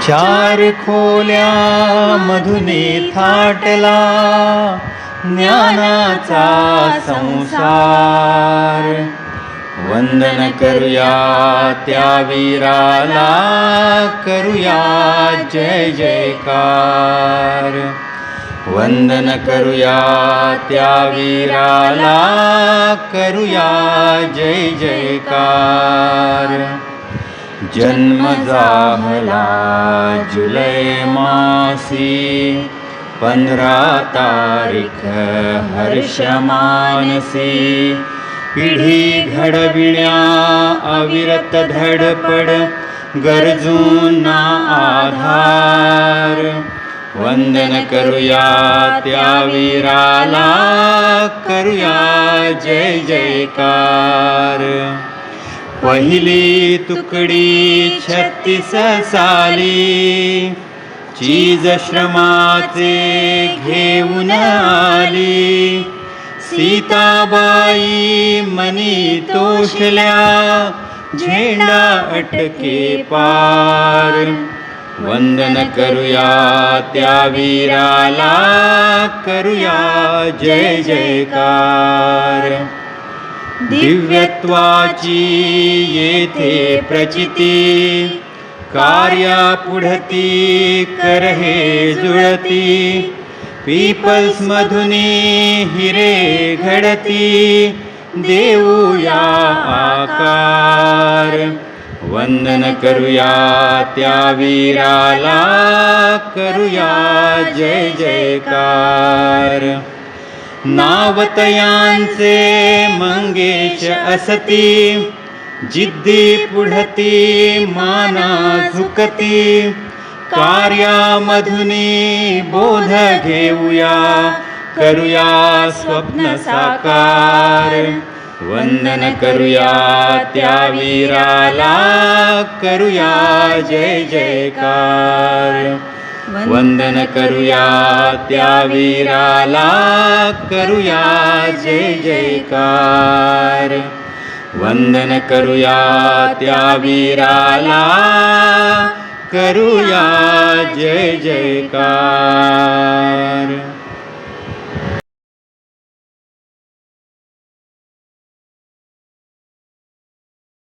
चार खोल्या मधुने थाटला ज्ञानाचा संसार. वंदन करूया त्या वीराला, करूया जय जयकार. वंदन करूया त्या वीराला, करूया जय जयकार. जन्म झाला जुलै मासी, 15 तारीख हर्ष मानसी. पिढी घडविण्या अविरत धडपड, गरजूंना आधार. वंदन करूया त्या वीराला, करूया जय जयकार. पहिली तुकडी 36 साली, चीज श्रमाचे घेऊन आली. सीताबाई मनी तोषल्या, झेंडा अटके पार. वंदन करूया त्या वीराला, करूया जय जयकार. दिव्यत्वाची येथे प्रचिती, कार्यापुढती कर हे जुळती. पीपल्स मधुनी हिरे घडती, देऊया आकार. वंदन करूया त्या वीराला, करूया जय जयकार. नावतयांचे मंगेश असती, जिद्दी पुढती माना झुकती. कार्यामधुनी बोध घेऊया, करूया स्वप्न साकार. वंदन करूया त्या वीराला, करूया जय जयकार. वंदन करूया त्या वीराला, करूया जय जयकार. वंदन करूया त्या वीराला, करूया जय जयकार.